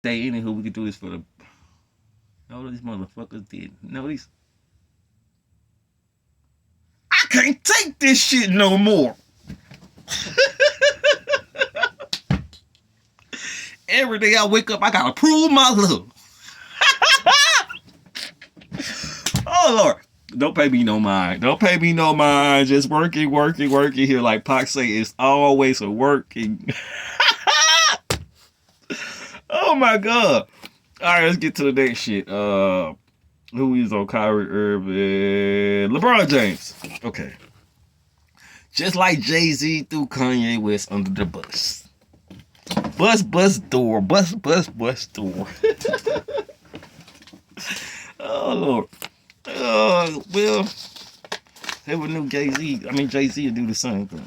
They anywho, we could do this for the. No, these motherfuckers did. No, these. I can't take this shit no more. Every day I wake up, I gotta prove my love. Oh Lord. Don't pay me no mind. Don't pay me no mind. Just working, working, working here. Like Pac say, it's always a working. Oh my God. All right, let's get to the next shit. Who is on Kyrie Irving? LeBron James. Okay. Just like Jay-Z threw Kanye West under the bus. Bus door. Bus door. Oh Lord. Well, whoever knew Jay-Z would do the same thing.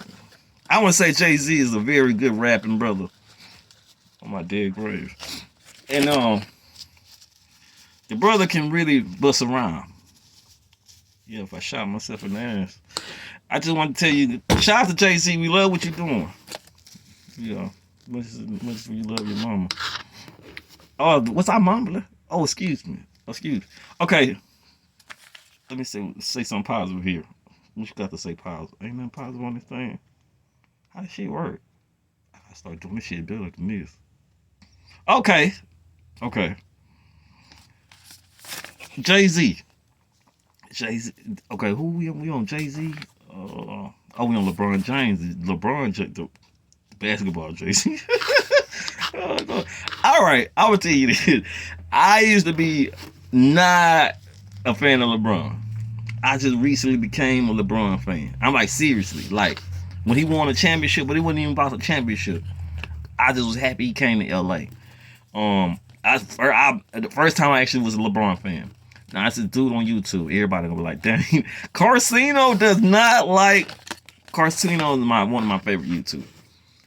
I want to say Jay-Z is a very good rapping brother on my dead grave. And the brother can really bust around. Yeah, if I shot myself in the ass. I just want to tell you, shout out to Jay-Z, we love what you're doing. Yeah, much as we love your mama. Oh, what's I mumbling? Oh, excuse me. Okay, let me say something positive here. What you got to say positive? Ain't nothing positive on this thing. How does shit work? I gotta start doing this shit better than this. Okay. Jay-Z. Okay, who we on? Jay-Z? We on LeBron James. The basketball Jay-Z. Oh, no. All right, I will tell you this. I used to be not a fan of LeBron. I just recently became a LeBron fan. I'm like, seriously, like when he won a championship, but it wasn't even about the championship. I just was happy he came to LA. The first time I actually was a LeBron fan. Now it's a dude on YouTube. Everybody gonna be like, dang, Carcino does not like. Carcino is one of my favorite YouTubers.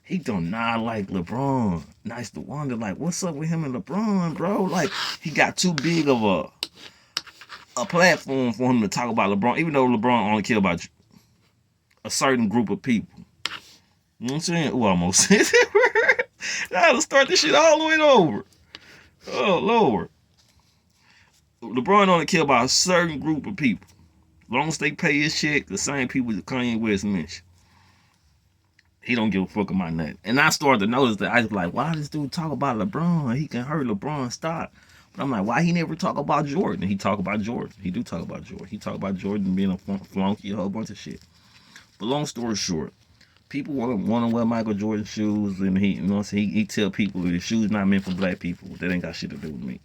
He do not like LeBron. Nice to wonder, like, what's up with him and LeBron, bro? Like, he got too big of a platform for him to talk about LeBron, even though LeBron only care about a certain group of people. You know what I'm saying? Oh, almost said that. I had to start this shit all the way over. Oh, Lord. LeBron only care about a certain group of people. As long as they pay his check, the same people that Kanye West mentioned. He don't give a fuck about nothing. And I started to notice that. I was like, why this dude talk about LeBron? He can hurt LeBron's stock. But I'm like, why he never talk about Jordan? And he talk about Jordan. He do talk about Jordan. He talk about Jordan being a flunky, a whole bunch of shit. But long story short, people want to wear Michael Jordan shoes, and he tell people that his shoes not meant for black people. That ain't got shit to do with me.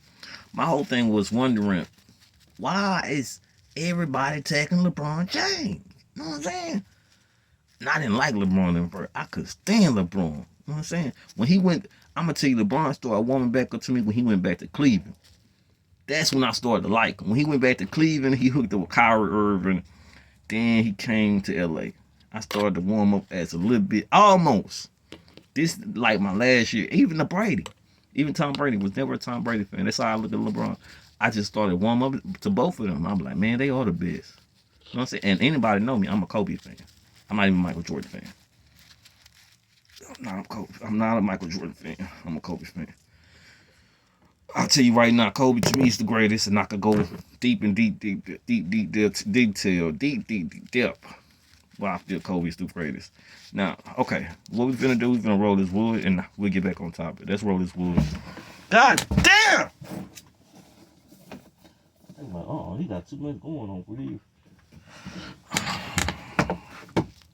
My whole thing was wondering, why is everybody attacking LeBron James? You know what I'm saying? And I didn't like LeBron in first. I could stand LeBron. You know what I'm saying? When he went, I'm going to tell you, LeBron started warming back up to me when he went back to Cleveland. That's when I started to like him. When he went back to Cleveland, he hooked up with Kyrie Irving. Then he came to LA. I started to warm up as a little bit, almost. This, like my last year, even the Brady. Even Tom Brady was never a Tom Brady fan. That's how I look at LeBron. I just started warming up to both of them. I'm like, man, they are the best. You know what I'm saying? And anybody know me, I'm a Kobe fan. I'm not even a Michael Jordan fan. I'm not a Michael Jordan fan. I'm a Kobe fan. I'll tell you right now, Kobe to me is the greatest, and I could go deep depth. Well, I feel Kobe's the greatest. Now, okay, what we're gonna do, we're gonna roll this wood, and we'll get back on topic. Let's roll this wood. God damn! I'm like, oh, he got too much going on for you.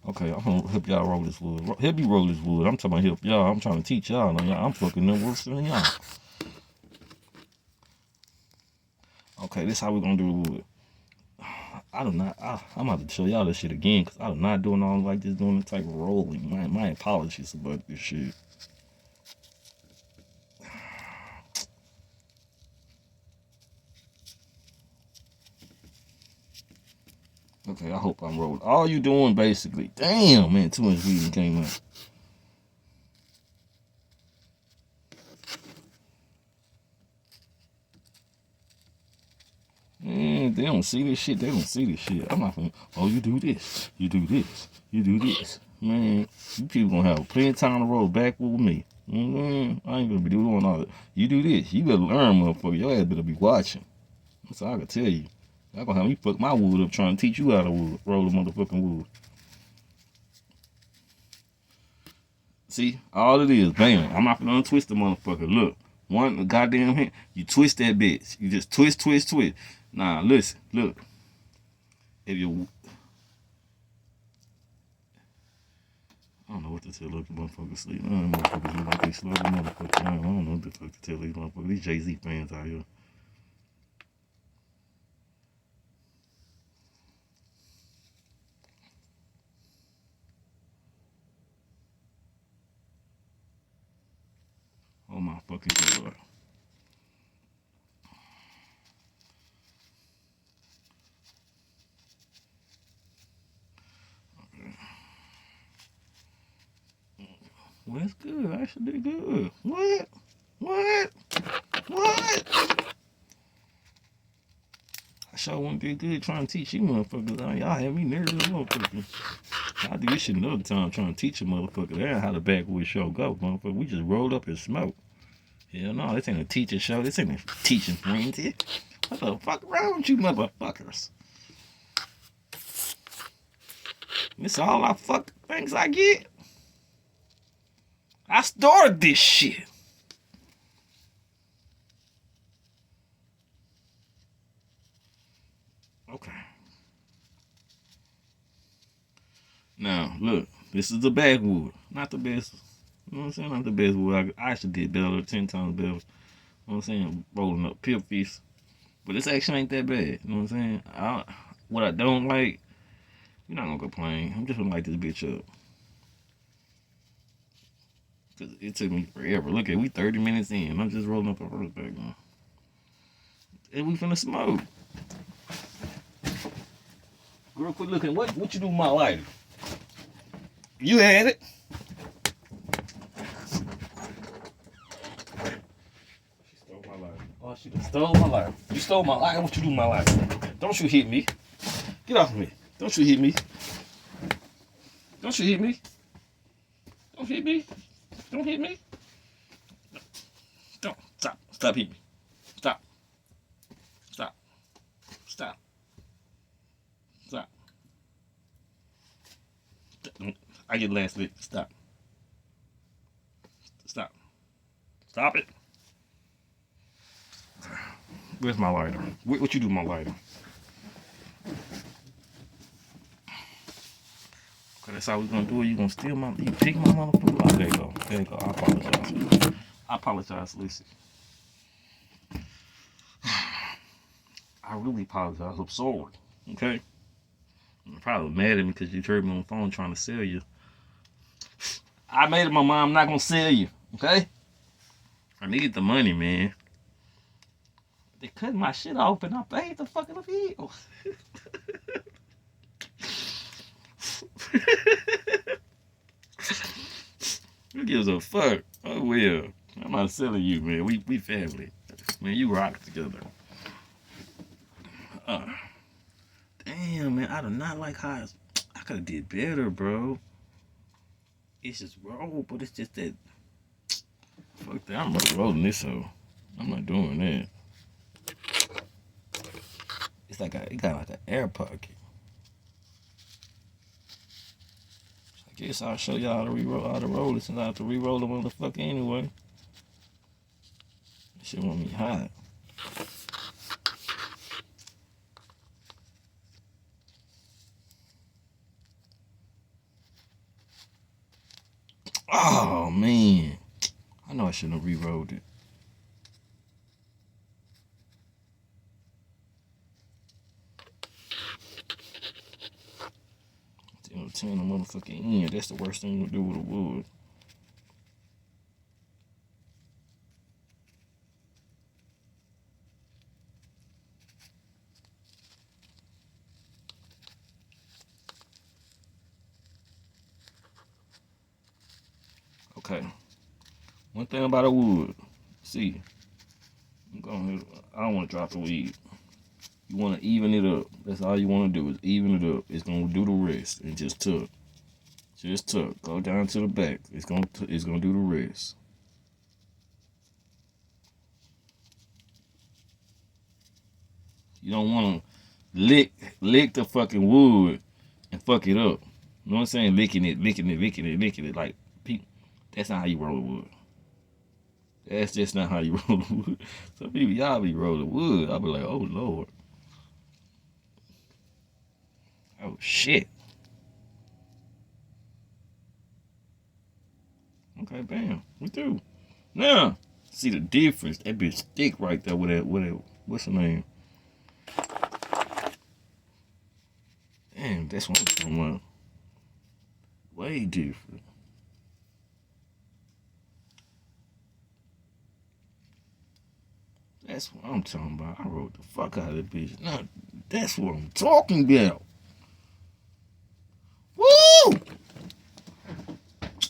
Okay, I'm gonna help y'all roll this wood. Help me roll this wood. I'm talking about help y'all. I'm trying to teach y'all. I'm fucking them worse than y'all. Okay, this is how we're gonna do the wood. I'm about to show y'all this shit again, because I'm not doing all like this, doing the type of rolling. My apologies about this shit. Okay, I hope I'm rolling. All you doing basically, damn man, too much weed came out. Man, they don't see this shit. They don't see this shit. I'm not gonna, oh, you do this. You do this. You do this. Man, you people gonna have plenty of time to roll back with me. I ain't gonna be doing all that. You do this, you better learn, motherfucker. Your ass better be watching. That's all I can tell you. Y'all gonna have me fuck my wood up trying to teach you how to roll a motherfucking wood. See, all it is, bam. I'm not gonna untwist the motherfucker. Look, one goddamn hand, you twist that bitch. You just twist. Nah, listen, look. If you, I don't know what to tell other motherfuckers sleep. I don't know motherfuckers look like they slow the motherfucker. I don't know what the fuck to tell these motherfuckers. These Jay-Z fans out here. Oh my fucking god. Well, that's good. I should do good. What? I sure want to be good trying to teach you motherfuckers. Y'all have me nervous, motherfuckers. I do this shit another time trying to teach a motherfucker that how the backwood show go, motherfucker. We just rolled up and smoked. Hell no, this ain't a teacher show. This ain't a teaching frenzy. What the fuck wrong with you motherfuckers? This all I fuck things I get. I started this shit. Okay. Now, look. This is the backwood. Not the best. You know what I'm saying? Not the best wood. I should did better, 10 times better. You know what I'm saying? Rolling up pip feast. But this actually ain't that bad. You know what I'm saying? What I don't like, you're not gonna complain. I'm just gonna light this bitch up. Cause it took me forever. Look at we 30 minutes in. I'm just rolling up a first bag now. And we finna smoke. Girl, quit looking. What you do with my lighter? You had it. She stole my lighter. Oh, she just stole my lighter. You stole my lighter. What you do with my lighter? Don't you hit me. Get off of me. Don't you hit me. Don't you hit me. Don't hit me. Don't hit me. Don't. Stop. Stop hitting me. Stop. Stop. Stop. Stop. I get last lick. Stop. Stop. Stop it. Where's my lighter? What you do with my lighter? Okay, that's how we're gonna do it. You gonna steal my, you pick my motherfucker. Oh, there you go. There you go. I apologize. I apologize, Lucy. I really apologize. I'm sorry. Okay? You're probably mad at me because you heard me on the phone trying to sell you. I made it my mind. I'm not gonna sell you. Okay? I need the money, man. They cut my shit off and I paid the fucking bill. Who gives a fuck? Oh well. I'm not selling you, man. We family. Man, you rock together. Damn, man. I do not like how I could have did better, bro. It's just roll, but it's just that. Fuck that. I'm not rolling this, so I'm not doing that. It's like it got like an air pocket. I guess I'll show y'all how to roll it since I have to re-roll the motherfucker anyway. This shit want me hot. Oh man. I know I shouldn't have re-rolled it. Turn the motherfucking end. That's the worst thing to do with a wood. Okay. One thing about a wood. See, I don't want to drop the weed. You want to even it up. That's all you want to do is even it up. It's gonna do the rest and just tuck. Just tuck. Go down to the back. It's gonna do the rest. You don't want to lick the fucking wood and fuck it up. You know what I'm saying? Licking it. Like, people, that's not how you roll the wood. That's just not how you roll the wood. Some people, y'all be rolling wood. I'll be like, oh, Lord. Oh, shit. Okay, bam. We through. Now, see the difference. That bitch thick right there with that, what's her name? Damn, that's what I'm talking about. Way different. That's what I'm talking about. I wrote the fuck out of that bitch. Now, that's what I'm talking about. Woo!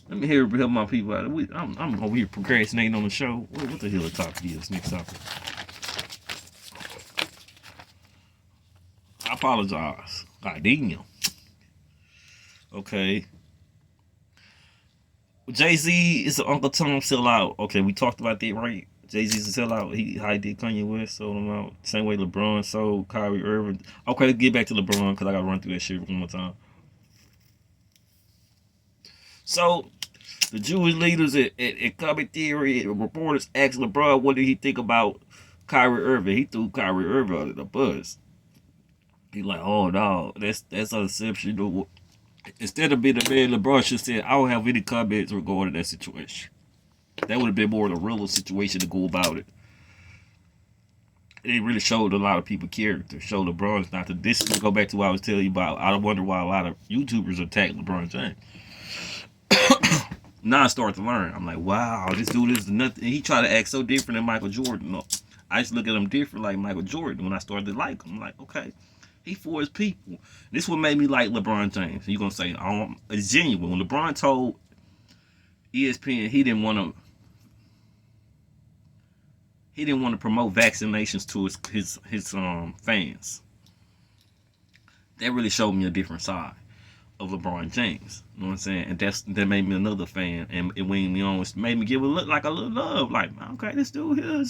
Let me help my people out. I'm over here procrastinating on the show. What the hell the topic is? Next topic. I apologize. God damn. Okay. Jay-Z is an Uncle Tom sellout. Okay, we talked about that, right? Jay-Z's a sellout. How he did Kanye West, sold him out. Same way LeBron sold Kyrie Irving. Okay, let's get back to LeBron because I got to run through that shit one more time. So, the Jewish leaders at Comic Theory reporters asked LeBron what did he think about Kyrie Irving. He threw Kyrie Irving under the bus. He like, oh no, that's unexceptional. Instead of being a man, LeBron should say, I don't have any comments regarding that situation. That would have been more of a real situation to go about it. It really showed a lot of people character. Showed LeBron's not to this. Go back to what I was telling you about. I wonder why a lot of YouTubers attack LeBron James. Now I start to learn. I'm like, wow, this dude is nothing. He tried to act so different than Michael Jordan. No, I just look at him different like Michael Jordan. When I started to like him, I'm like, okay, he for his people. This what made me like LeBron James. You're gonna say, it's genuine. When LeBron told ESPN he didn't want to promote vaccinations to his fans. That really showed me a different side of LeBron James. You know what I'm saying? And that made me another fan. And it made me give a little love. Like, okay, this dude here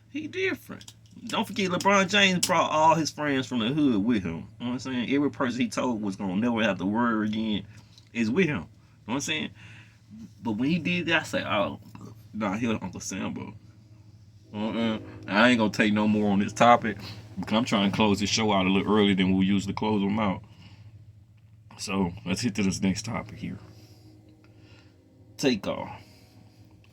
he different. Don't forget LeBron James brought all his friends from the hood with him. You know what I'm saying? Every person he told was gonna never have to worry again is with him. You know what I'm saying? But when he did that, I said, oh, nah, here's Uncle Sambo. I ain't gonna take no more on this topic because I'm trying to close this show out a little earlier than we usually close them out. So let's hit to this next topic here. Takeoff.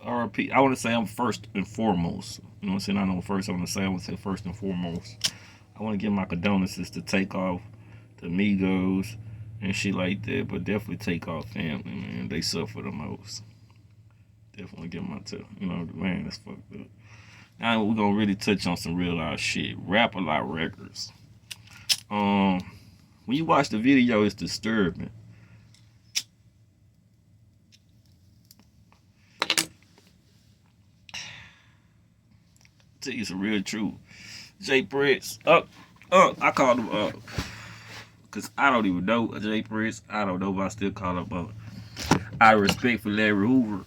RP. I want to say I'm first and foremost. You know what I'm saying? I know first. I want to say first and foremost. I want to give my condolences to Takeoff, the Migos, and shit like that. But definitely Takeoff family, man. They suffer the most. Definitely give my man, that's fucked up. Now we're gonna really touch on some real life shit. Rap A Lot Records. When you watch the video, it's disturbing. Tell you some real truth. Jay Prince, I called him up. Cause I don't even know Jay Prince. I don't know if I still call him up. I respect for Larry Hoover.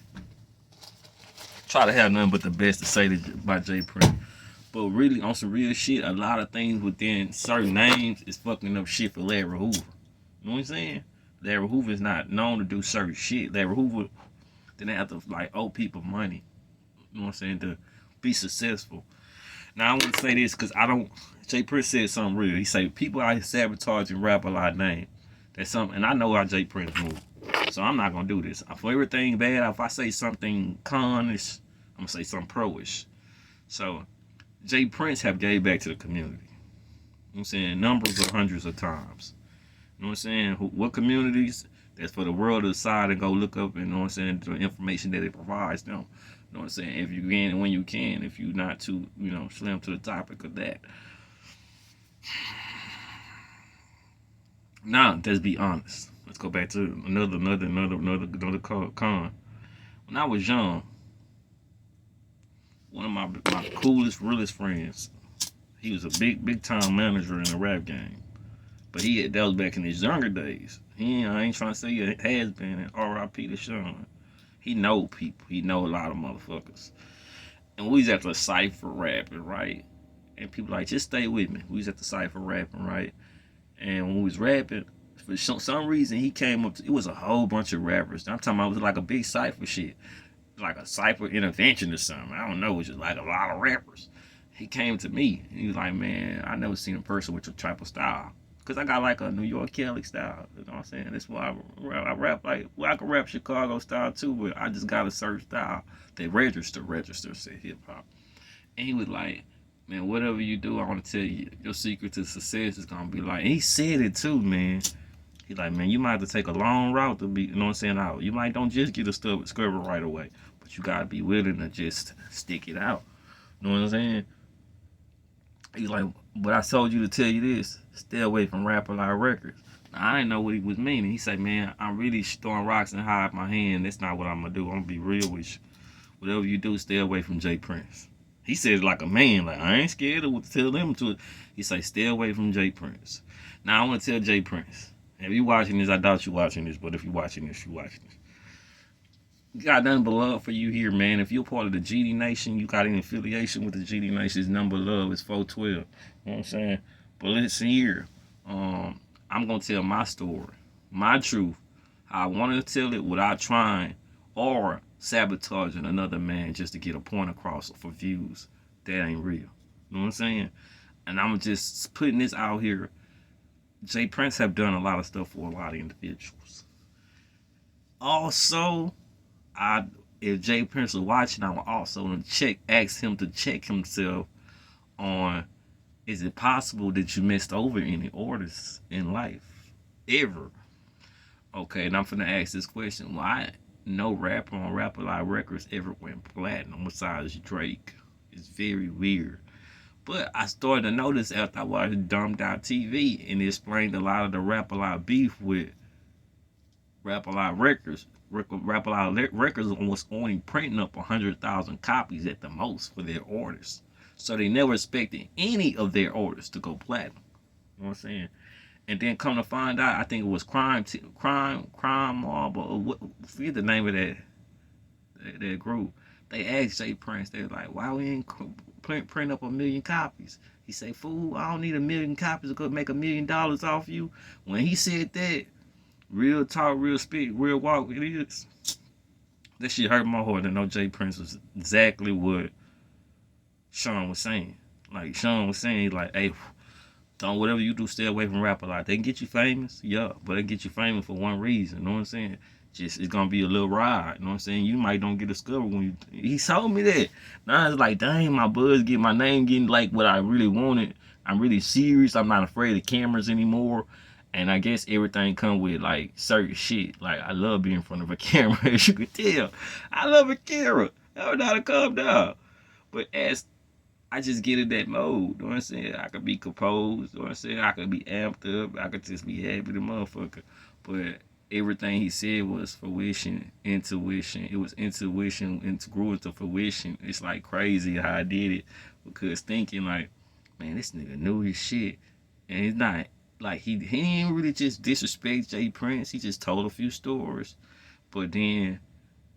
Try to have nothing but the best to say about Jay Prince. But really, on some real shit, a lot of things within certain names is fucking up shit for Larry Hoover. You know what I'm saying? Larry Hoover is not known to do certain shit. Larry Hoover didn't have to owe people money. You know what I'm saying? To be successful. Now I want to say this because Jay Prince said something real. He said people out here sabotaging Rap A Lot name. That's something, and I know how Jay Prince moves. So I'm not gonna do this. For everything bad, if I say something con-ish, I'm gonna say something pro-ish. So Jay Prince have gave back to the community. You know what I'm saying? Numbers of hundreds of times. You know what I'm saying? What communities? That's for the world to decide and go look up, and you know what I'm saying, the information that it provides them. You know what I'm saying? If you can and when you can, if you're not too, slim to the topic of that. Now, let's be honest. Let's go back to another con. When I was young, one of my coolest, realest friends, he was a big time manager in the rap game. But that was back in his younger days. I ain't trying to say it has been, and R.I.P. to Sean. He know people. He know a lot of motherfuckers. And we was at the Cypher rapping, right? And people like, just stay with me. We was at the site for rapping, right? And when we was rapping, for some reason, he came up to, it was a whole bunch of rappers. I'm talking about, it was like a big cypher shit. Like a cypher intervention or something. I don't know. It was just like a lot of rappers. He came to me. He was like, man, I never seen a person with your type of style. Because I got like a New York Kelly style. You know what I'm saying? That's why I rap like, well, I can rap Chicago style too, but I just got a certain style that register, say hip hop. And he was like, man, whatever you do, I want to tell you, your secret to success is going to be like, and he said it too, man. He like, man, you might have to take a long route to be, you know what I'm saying, out. You might don't just get a discover right away, but you got to be willing to just stick it out. You know what I'm saying? He's like, but I told you to tell you this, stay away from Rapper Like Records. Now, I didn't know what he was meaning. He said, man, I'm really throwing rocks and hide my hand. That's not what I'm going to do. I'm going to be real with you. Whatever you do, stay away from Jay Prince. He said it like a man, like, I ain't scared of what to tell them to it. He said, stay away from Jay Prince. Now, I want to tell Jay Prince, if you watching this, I doubt you watching this, but if you watching this, you watching this. Got nothing but love for you here, man. If you're part of the GD Nation, you got any affiliation with the GD Nation's number of love is 412. You know what I'm saying? But listen here. I'm going to tell my story, my truth, how I wanted to tell it without trying or sabotaging another man just to get a point across for views. That ain't real. You know what I'm saying? And I'm just putting this out here. Jay Prince have done a lot of stuff for a lot of individuals. Also, if Jay Prince was watching, I would also ask him to check himself on, is it possible that you missed over any orders in life? Ever? Okay, and I'm finna ask this question. Why no rapper on Rapper Like Records ever went platinum besides Drake? It's very weird. But I started to notice after I watched Dumbed Out TV, and it explained a lot of the Rapper Like beef with Rapper Like Records. Rapper Like Records was only printing up 100,000 copies at the most for their orders. So they never expected any of their orders to go platinum. You know what I'm saying? And then come to find out, I think it was Crime Mob, or what, forget the name of that group. They asked Jay Prince, they were like, why we ain't print up 1 million copies? He said, fool, I don't need 1 million copies to make $1 million off you. When he said that, real talk, real speak, real walk, it is. That shit hurt my heart to know Jay Prince was exactly what Sean was saying. Like Sean was saying, like, hey, don't whatever you do, stay away from Rapper Like. They can get you famous, yeah, but they get you famous for one reason. You know what I'm saying? Just it's gonna be a little ride. You know what I'm saying? You might don't get discovered when you. He told me that. Now it's like, dang, my buzz get my name getting like what I really wanted. I'm really serious. I'm not afraid of cameras anymore. And I guess everything come with like certain shit. Like I love being in front of a camera, as you can tell. I love a camera. I don't know how to calm down. But as I just get in that mode, you know what I'm saying? I could be composed, you know what I'm saying? I could be amped up, I could just be happy the motherfucker. But everything he said was fruition, intuition. It was intuition and grew into fruition. It's like crazy how I did it. Because thinking like, man, this nigga knew his shit. And it's not like he didn't really just disrespect Jay Prince. He just told a few stories. But then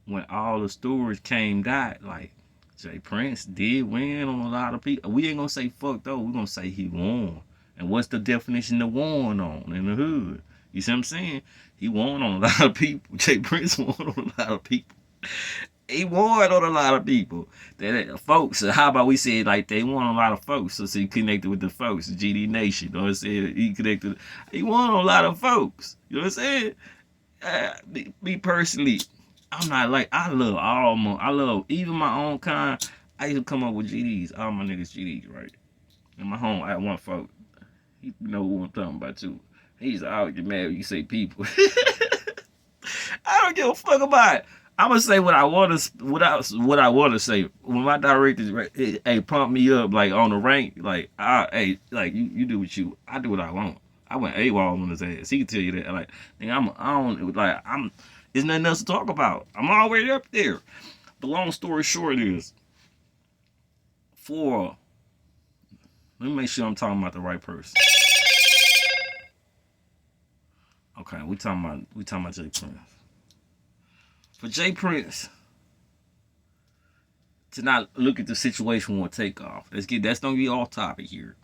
when all the stories came out, like Jay Prince did win on a lot of people. We ain't gonna say fuck though. We gonna say he won. And what's the definition of won on in the hood? You see what I'm saying? He won on a lot of people. Jay Prince won on a lot of people. He won on a lot of people. That folks. How about we say it like they won on a lot of folks? So he connected with the folks, the GD Nation. You know what I'm saying? He connected. He won on a lot of folks. You know what I'm saying? Me personally, I'm not like, I love even my own kind. I used to come up with GDs, all my niggas GDs, right? In my home, I had one folk. He know who I'm talking about too. He used to always get mad when you say people. I don't give a fuck about it. I'm gonna say what I want to, what I want to say. When my directors, hey, pump me up like on the rank, like, hey, like you do what you, I do what I want. I went AWOL on his ass. He can tell you that. Like, there's nothing else to talk about. I'm already up there. The long story short is, let me make sure I'm talking about the right person. Okay, we talking about Jay Prince. For Jay Prince to not look at the situation on takeoff. That's gonna be off topic here.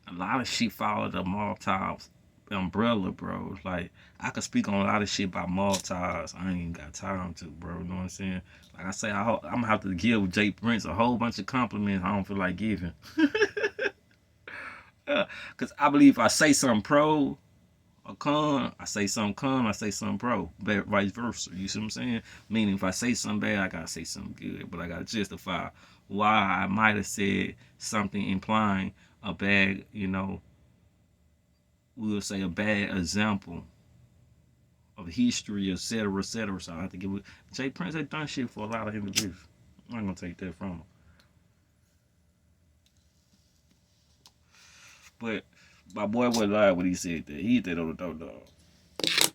A lot of shit follow the Maltese umbrella, bro. Like, I could speak on a lot of shit about Maltese. I ain't got time to, bro. You know what I'm saying? Like I say, I'm gonna have to give Jay Prince a whole bunch of compliments I don't feel like giving. Cause I believe if I say something pro or con, I say something con, I say something pro. Vice versa. You see what I'm saying? Meaning if I say something bad, I gotta say something good. But I gotta justify why I might have said something implying a bad, we'll say a bad example of history, etc., etc. So I have to give it. Jay Prince had done shit for a lot of individuals. I'm not gonna take that from him. But my boy wasn't lying when he said that. He hit that on the dope dog.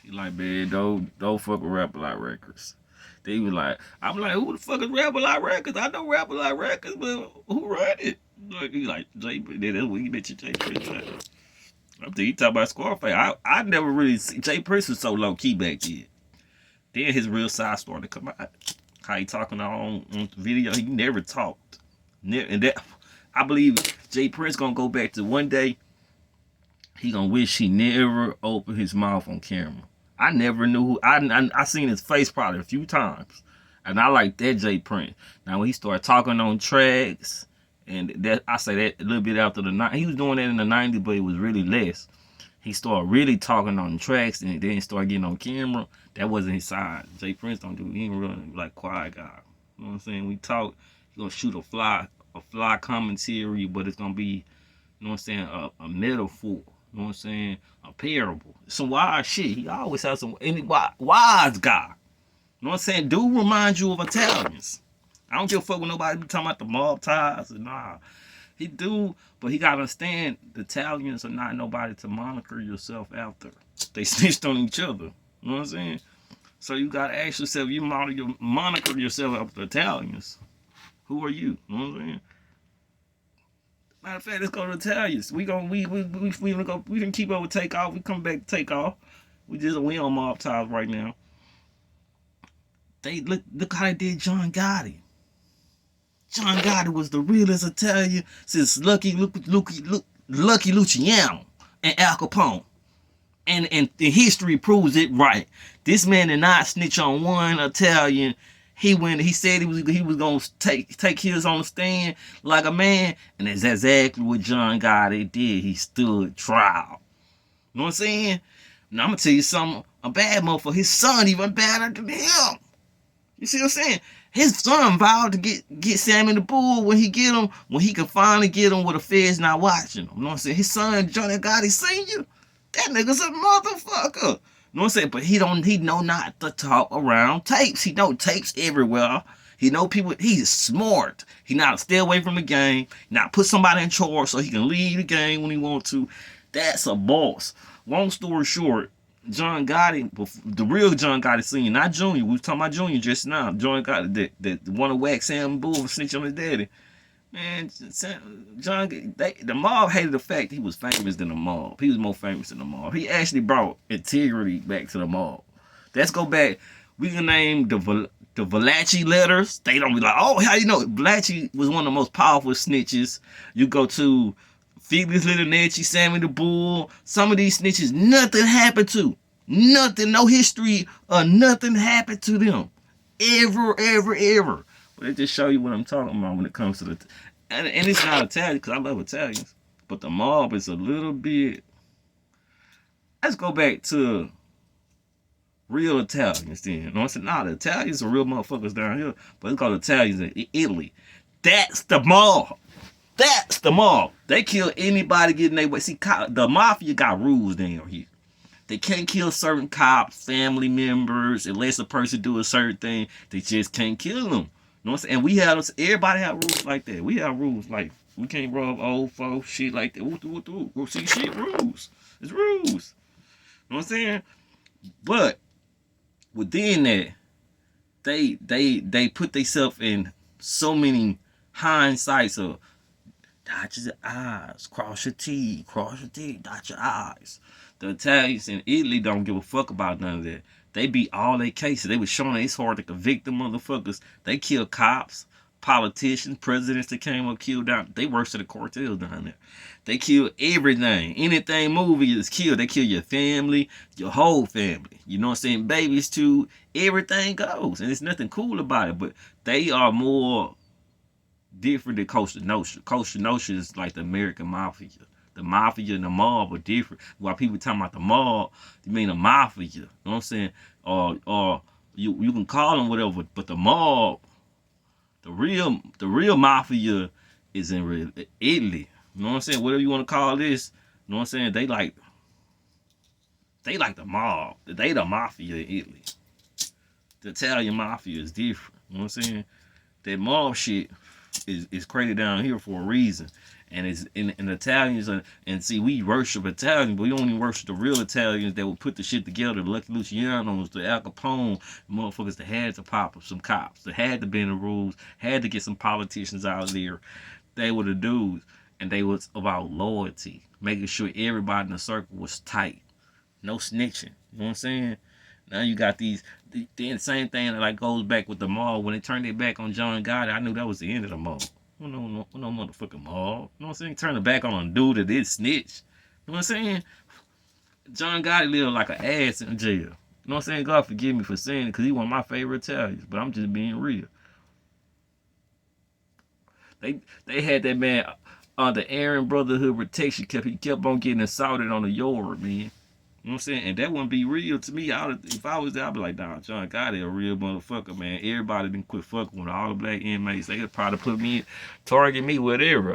He like, man, don't fuck with Rap A Lot Records. Then he was like, I'm like, who the fuck is Rap A Lot Records? I know Rap A Lot Records, but who run it? He like, Jay, that's what he mentioned Jay Prince. I'm thinking he talking about Scarface. I never really see Jay Prince was so low key back then. Then his real side started to come out. How he talking on the video, he never talked. And that, I believe Jay Prince gonna go back to one day, he gonna wish he never opened his mouth on camera. I never knew who, I seen his face probably a few times. And I like that Jay Prince. Now when he started talking on tracks, and that I say that a little bit after the 90s, he was doing that in the 90s, but it was really less. He started really talking on tracks and then started getting on camera. That wasn't his side. Jay Prince don't do, he ain't really like quiet guy. You know what I'm saying? We talk, he gonna shoot a fly commentary, but it's gonna be, you know what I'm saying, a metaphor. You know what I'm saying? A parable. Some wise shit. He always has some wise guy. You know what I'm saying? Dude reminds you of Italians. I don't give a fuck when nobody be talking about the mob ties. Nah. He do, but he gotta understand the Italians are not nobody to moniker yourself after. They snitched on each other. You know what I'm saying? So you gotta ask yourself, you moniker yourself after Italians. Who are you? You know what I'm saying? Matter of fact, let's go to Italians. We can keep up with Takeoff. We come back to Takeoff. We on mob ties right now. They look how they did John Gotti. John Gotti was the realest Italian since Lucky Luciano and Al Capone. And the history proves it right. This man did not snitch on one Italian. He said he was gonna take his on the stand like a man, and that's exactly what John Gotti did. He stood trial. You know what I'm saying? Now I'm gonna tell you something. A bad motherfucker. His son even badder than him. You see what I'm saying? His son vowed to get Sammy the Bull when he can finally get him with the feds not watching him. You know what I'm saying? His son, Johnny Gotti Sr., that nigga's a motherfucker. You know what I'm saying? But he know not to talk around tapes. He know tapes everywhere. He know people, he's smart. He not stay away from the game, not put somebody in charge so he can leave the game when he want to. That's a boss. Long story short, John Gotti, the real John Gotti Sr., not Junior. We was talking about Junior just now. John Gotti, that one of wax Sam Bull and snitch on his daddy. Man, the mob hated the fact he was famous than the mob. He was more famous than the mob. He actually brought integrity back to the mob. Let's go back. We can name the Valachi letters. They don't be like, oh, how you know? Valachi was one of the most powerful snitches. You go to Felix Littlenetti, Sammy the Bull. Some of these snitches, nothing happened to. Nothing, no history or nothing happened to them. Ever. But it just show you what I'm talking about when it comes to and it's not Italian, because I love Italians. But the mob is a little bit. Let's go back to real Italians then. You know what I'm saying? Nah, the Italians are real motherfuckers down here. But it's called Italians in Italy. That's the mob. That's the mob. They kill anybody getting their way. See, the mafia got rules down here. They can't kill certain cops, family members, unless a person do a certain thing. They just can't kill them. You know what I'm saying? And everybody have rules like that. We have rules like we can't rob old folks, shit like that. We'll see shit rules. It's rules. You know what I'm saying? But within that, they put themselves in so many hindsights of dot your I's, cross your T, dot your I's. The Italians in Italy don't give a fuck about none of that. They beat all their cases. They was showing it's hard to convict them motherfuckers. They kill cops, politicians, presidents that came up, killed down. They worse than the cartels down there. They kill everything. Anything movie is killed. They kill your family, your whole family. You know what I'm saying? Babies too. Everything goes. And there's nothing cool about it. But they are more different than Costa Nostra. Costa Nostra is like the American Mafia. The Mafia and the mob are different. While people talking about the mob, you mean the Mafia. You know what I'm saying? Or you can call them whatever, but the mob, the real Mafia is in Italy. You know what I'm saying? Whatever you want to call this, you know what I'm saying? They like the mob. They the Mafia in Italy. The Italian Mafia is different. You know what I'm saying? That mob shit is created down here for a reason. And it's in Italians, and see, we worship Italians, but we don't even worship the real Italians that will put the shit together. The Lucky Lucianos, the Al Capone, motherfuckers that had to pop up some cops, that had to bend the rules, had to get some politicians out there. They were the dudes, and they was about loyalty, making sure everybody in the circle was tight, no snitching. You know what I'm saying? Now you got these. The same thing that like goes back with the mob. When they turned their back on John Gotti, I knew that was the end of the mob. No motherfucking mob. You know what I'm saying? Turn the back on a dude that did snitch. You know what I'm saying? John Gotti lived like an ass in jail. You know what I'm saying? God forgive me for saying it because he one of my favorite Italians, but I'm just being real. They had that man the Aaron Brotherhood protection he kept on getting assaulted on the yard, man. You know what I'm saying? And that wouldn't be real to me. If I was there, I'd be like, nah, John Gotti a real motherfucker, man. Everybody didn't quit fucking with all the black inmates. They could probably put me, target me, whatever.